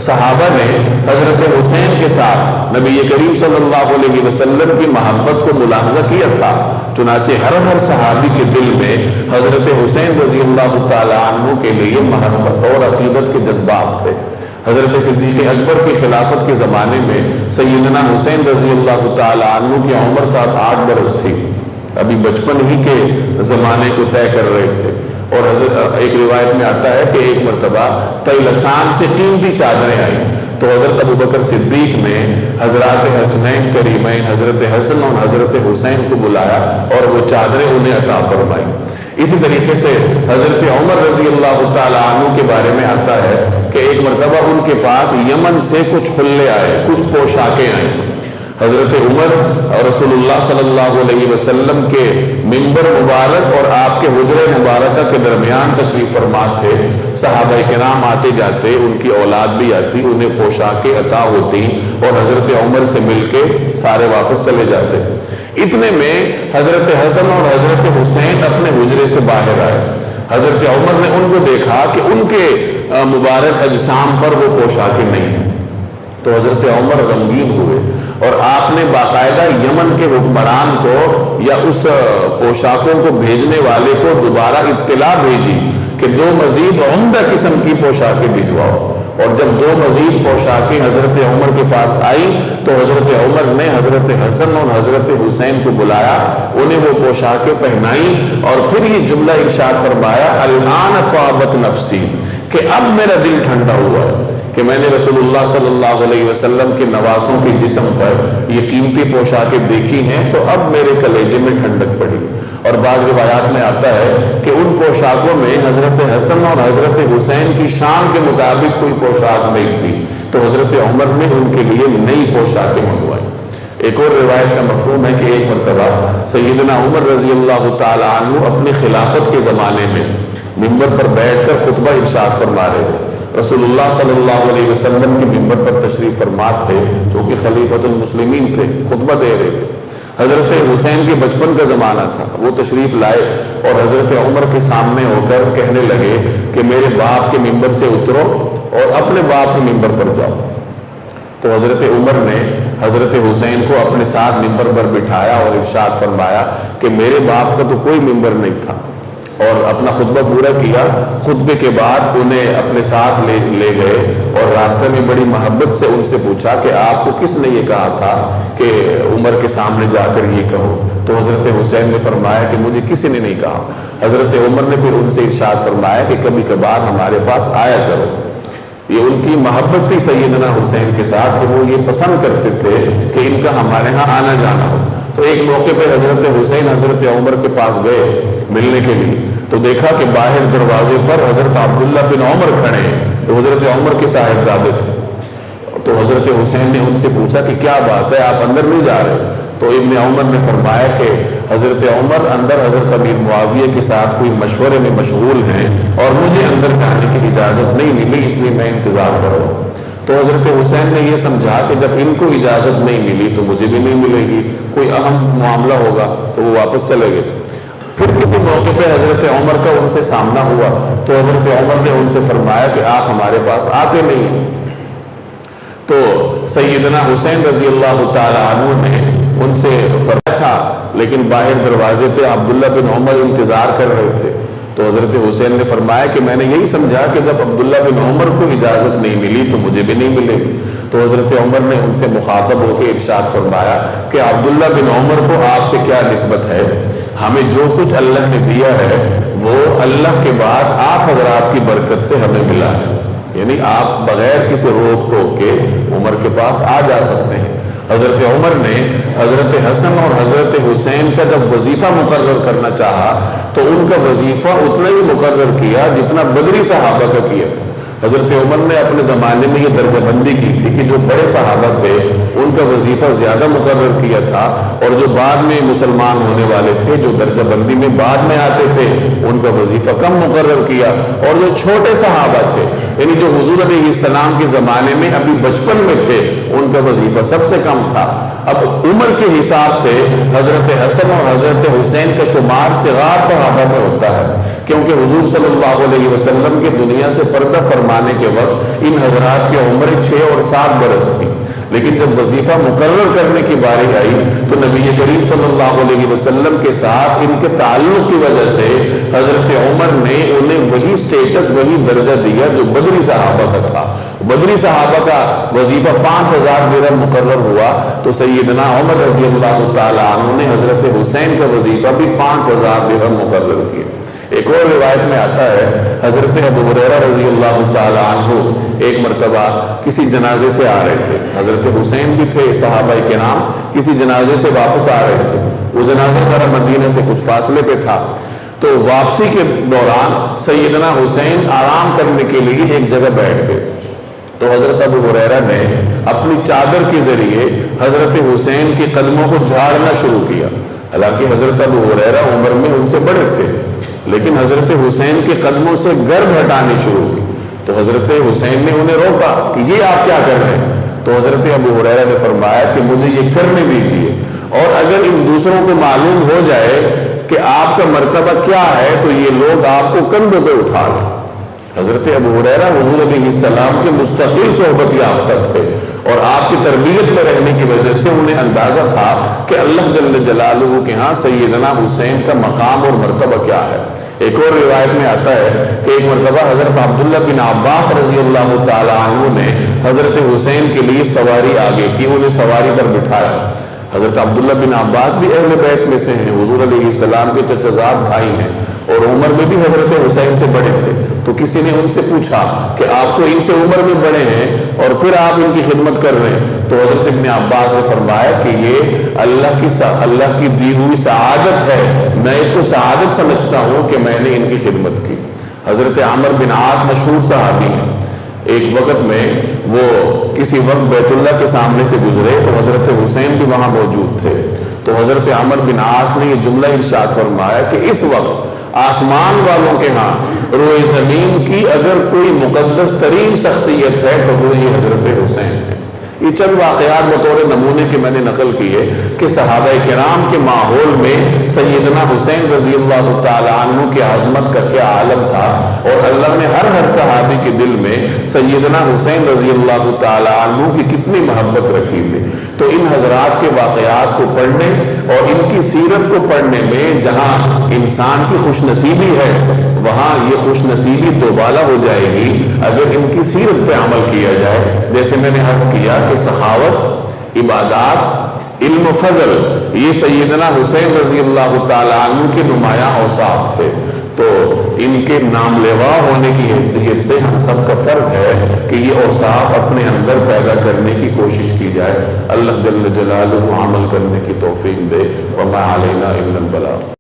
صحابہ نے حضرت حسین کے ساتھ نبی کریم صلی اللہ علیہ وسلم کی محبت کو ملاحظہ کیا تھا، چنانچہ ہر صحابی کے دل میں حضرت حسین رضی اللہ تعالی عنہ کے لیے محبت اور عقیدت کے جذبات تھے۔ حضرت صدیق اکبر کی خلافت کے زمانے میں سیدنا حسین رضی اللہ تعالی عنہ کی عمر 7-8 برس تھی، ابھی بچپن ہی کے زمانے کو طے کر رہے تھے۔ اور ایک روایت میں آتا ہے کہ ایک مرتبہ طیلسان سے قیمتی چادریں آئیں تو حضرت ابوبکر صدیق نے حضرات حسنین کریمین حضرت حسن اور حضرت حسین کو بلایا اور وہ چادریں انہیں عطا فرمائیں۔ اسی طریقے سے حضرت عمر رضی اللہ تعالی عنہ کے بارے میں آتا ہے کہ ایک مرتبہ ان کے پاس یمن سے کچھ حلے آئے، کچھ پوشاکیں آئیں۔ حضرت عمر اور رسول اللہ صلی اللہ علیہ وسلم کے منبر مبارک اور آپ کے حجرہ مبارکہ کے درمیان تشریف فرما تھے، صحابہ کرام آتے جاتے، ان کی اولاد بھی آتی، انہیں پوشاکیں عطا ہوتی اور حضرت عمر سے مل کے سارے واپس چلے جاتے۔ اتنے میں حضرت حسن اور حضرت حسین اپنے حجرے سے باہر آئے۔ حضرت عمر نے ان کو دیکھا کہ ان کے مبارک اجسام پر وہ پوشاکیں نہیں ہیں، تو حضرت عمر غمگین ہوئے اور آپ نے باقاعدہ یمن کے حکمران کو یا اس پوشاکوں کو بھیجنے والے کو دوبارہ اطلاع بھیجی کہ 2 مزید عمدہ قسم کی پوشاکیں بھجواؤ۔ اور جب 2 مزید پوشاکیں حضرت عمر کے پاس آئی تو حضرت عمر نے حضرت حسن اور حضرت حسین کو بلایا، انہیں وہ پوشاکیں پہنائیں اور پھر یہ جملہ ارشاد فرمایا، الآن طابت نفسی، کہ اب میرا دل ٹھنڈا ہوا ہے کہ میں نے رسول اللہ صلی اللہ علیہ وسلم کے نواسوں کے جسم پر یہ قیمتی پوشاکیں دیکھی ہیں تو اب میرے کلیجے میں ٹھنڈک پڑی۔ اور بعض روایات میں آتا ہے کہ ان پوشاکوں میں حضرت حسن اور حضرت حسین کی شان کے مطابق کوئی پوشاک نہیں تھی، تو حضرت عمر نے ان کے لیے نئی پوشاکیں منگوائی۔ ایک اور روایت کا مفہوم ہے کہ ایک مرتبہ سیدنا عمر رضی اللہ تعالی عنہ اپنی خلافت کے زمانے میں منبر پر بیٹھ کر خطبہ ارشاد فرما رہے تھے۔ رسول اللہ صلی اللہ علیہ وسلم کے منبر پر تشریف فرما تھے، جو کہ خلیفۃ المسلمین تھے، خطبہ دے رہے تھے۔ حضرت حسین کے بچپن کا زمانہ تھا، وہ تشریف لائے اور حضرت عمر کے سامنے ہو کر کہنے لگے کہ میرے باپ کے منبر سے اترو اور اپنے باپ کے منبر پر جاؤ۔ تو حضرت عمر نے حضرت حسین کو اپنے ساتھ منبر پر بٹھایا اور ارشاد فرمایا کہ میرے باپ کا تو کوئی منبر نہیں تھا، اور اپنا خطبہ پورا کیا۔ خطبے کے بعد انہیں اپنے ساتھ لے گئے اور راستے میں بڑی محبت سے ان سے پوچھا کہ آپ کو کس نے یہ کہا تھا کہ عمر کے سامنے جا کر یہ کہو؟ تو حضرت حسین نے فرمایا کہ مجھے کسی نے نہیں کہا۔ حضرت عمر نے پھر ان سے ارشاد فرمایا کہ کبھی کبھار ہمارے پاس آیا کرو۔ یہ ان کی محبت تھی سیدنا حسین کے ساتھ کہ وہ یہ پسند کرتے تھے کہ ان کا ہمارے ہاں آنا جانا ہو۔ تو ایک موقع پہ حضرت حسین حضرت عمر کے پاس گئے ملنے کے لیے، تو دیکھا کہ باہر دروازے پر حضرت عبداللہ بن عمر کھڑے ہیں، تو حضرت عمر کے صاحبزادے تھے۔ تو حضرت حسین نے ان سے پوچھا کہ کیا بات ہے، آپ اندر نہیں جا رہے؟ تو ابن عمر نے فرمایا کہ حضرت عمر اندر حضرت امیر معاویہ کے ساتھ کوئی مشورے میں مشغول ہیں اور مجھے اندر جانے کی اجازت نہیں ملی، اس لیے میں انتظار کر رہا ہوں۔ تو حضرت حسین نے یہ سمجھا کہ جب ان کو اجازت نہیں ملی تو مجھے بھی نہیں ملے گی، کوئی اہم معاملہ ہوگا، تو وہ واپس چلے گئے۔ پھر کسی موقع پہ حضرت عمر کا ان سے سامنا ہوا تو حضرت عمر نے ان سے فرمایا کہ آپ ہمارے پاس آتے نہیں ہیں۔ تو سیدنا حسین رضی اللہ تعالی عنہ نے ان سے فرمایا تھا، لیکن باہر دروازے پہ عبداللہ بن عمر انتظار کر رہے تھے۔ تو حضرت حسین نے فرمایا کہ میں نے یہی سمجھا کہ جب عبداللہ بن عمر کو اجازت نہیں ملی تو مجھے بھی نہیں ملے گی۔ تو حضرت عمر نے ان سے مخاطب ہو کے ارشاد فرمایا کہ عبداللہ بن عمر کو آپ سے کیا نسبت ہے؟ ہمیں جو کچھ اللہ نے دیا ہے وہ اللہ کے بعد آپ حضرات کی برکت سے ہمیں ملا ہے، یعنی آپ بغیر کسی روک ٹوک کے عمر کے پاس آ جا سکتے ہیں۔ حضرت عمر نے حضرت حسن اور حضرت حسین کا جب وظیفہ مقرر کرنا چاہا تو ان کا وظیفہ اتنا ہی مقرر کیا جتنا بدری صحابہ کا کیا تھا۔ حضرت عمر نے اپنے زمانے میں یہ درجہ بندی کی تھی کہ جو بڑے صحابہ تھے ان کا وظیفہ زیادہ مقرر کیا تھا، اور جو بعد میں مسلمان ہونے والے تھے، جو درجہ بندی میں بعد میں آتے تھے، ان کا وظیفہ کم مقرر کیا، اور جو چھوٹے صحابہ تھے یعنی جو حضور علیہ السلام کے زمانے میں ابھی بچپن میں تھے، ان کا وظیفہ سب سے کم تھا۔ اب عمر کے حساب سے حضرت حسن اور حضرت حسین کا شمار صغار صحابہ میں ہوتا ہے کہ کیونکہ حضور صلی اللہ علیہ وسلم کے دنیا سے پردہ فرمانے کے وقت ان حضرات کی عمریں 6 اور 7 برس تھی، لیکن جب وظیفہ مقرر کرنے کی باری آئی تو نبی کریم صلی اللہ علیہ وسلم کے ساتھ ان کے تعلق کی وجہ سے حضرت عمر نے انہیں وہی سٹیٹس، وہی درجہ دیا جو بدری صحابہ کا تھا۔ بدری صحابہ کا وظیفہ 5000 درہم مقرر ہوا تو سیدنا عمر رضی اللہ تعالیٰ عنہ نے حضرت حسین کا وظیفہ بھی 5000 درہم مقرر کیا۔ ایک اور روایت میں آتا ہے حضرت ابو ہریرہ رضی اللہ تعالیٰ عنہ ایک مرتبہ کسی جنازے سے آ رہے تھے، حضرت حسین بھی تھے، صحابہ کرام کسی جنازے سے واپس آ رہے تھے، وہ جنازہ ذرا مدینہ سے کچھ فاصلے پہ تھا، تو واپسی کے دوران سیدنا حسین آرام کرنے کے لیے ایک جگہ بیٹھ گئے، تو حضرت ابو ہریرہ نے اپنی چادر کے ذریعے حضرت حسین کے قدموں کو جھاڑنا شروع کیا۔ حالانکہ حضرت ابو ہریرہ عمر میں ان سے بڑے تھے، لیکن حضرت حسین کے قدموں سے گرد ہٹانی شروع کی، تو حضرت حسین نے انہیں روکا کہ یہ آپ کیا کر رہے ہیں؟ تو حضرت ابو ہریرہ نے فرمایا کہ مجھے یہ کرنے دیجئے، اور اگر ان دوسروں کو معلوم ہو جائے کہ آپ کا مرتبہ کیا ہے تو یہ لوگ آپ کو کندھوں پہ اٹھا لیں۔ حضرت ابو ہریرہ حضور علیہ السلام کے مستقل صحبت یافتہ تھے، اور آپ کی تربیت میں رہنے کی وجہ سے انہیں اندازہ تھا کہ اللہ جل جلالہ کے ہاں سیدنا حسین کا مقام اور مرتبہ کیا ہے۔ ایک اور روایت میں آتا ہے کہ ایک مرتبہ حضرت عبداللہ بن عباس رضی اللہ تعالیٰ عنہ نے حضرت حسین کے لیے سواری آگے کی، انہیں سواری پر بٹھایا۔ حضرت عبداللہ بن عباس بھی اہل بیت میں سے ہیں، حضور علیہ السلام کے چچا زاد بھائی ہیں، اور عمر میں بھی حضرت حسین سے بڑے تھے، تو کسی نے ان سے پوچھا کہ آپ تو ان سے عمر میں بڑے ہیں اور پھر آپ ان کی خدمت کر رہے ہیں؟ تو حضرت ابن عباس نے فرمایا کہ یہ اللہ کی دی ہوئی سعادت ہے، میں اس کو سعادت سمجھتا ہوں کہ میں نے ان کی خدمت کی۔ حضرت عمر بن عاص مشہور صحابی ہیں، ایک وقت میں وہ کسی وقت بیت اللہ کے سامنے سے گزرے تو حضرت حسین بھی وہاں موجود تھے، تو حضرت عمر بن عاص نے یہ جملہ ارشاد فرمایا کہ اس وقت آسمان والوں کے ہاں روئے زمین کی اگر کوئی مقدس ترین شخصیت ہے تو وہ یہ حضرت حسین ہے۔ یہ چند واقعات بطور نمونے کے میں نے نقل کیے کہ صحابہ کرام کے ماحول میں سیدنا حسین رضی اللہ تعالیٰ عنہ کی عظمت کا کیا عالم تھا، اور اللہ نے ہر صحابی کے دل میں سیدنا حسین رضی اللہ تعالیٰ عنہ کی کتنی محبت رکھی تھی۔ تو ان حضرات کے واقعات کو پڑھنے اور ان کی سیرت کو پڑھنے میں جہاں انسان کی خوش نصیبی ہے، وہاں یہ خوش نصیبی دوبالا ہو جائے گی اگر ان کی سیرت پہ عمل کیا جائے۔ جیسے میں نے عرض کیا کہ سخاوت، عبادات، علم و فضل یہ سیدنا حسین رضی اللہ تعالیٰ عنہ کے نمایاں اوصاف تھے، تو ان کے نام لیوا ہونے کی حیثیت سے ہم سب کا فرض ہے کہ یہ اوصاف اپنے اندر پیدا کرنے کی کوشش کی جائے۔ اللہ جل جلالہ عمل کرنے کی توفیق دے۔ وما علینا الا البلاغ۔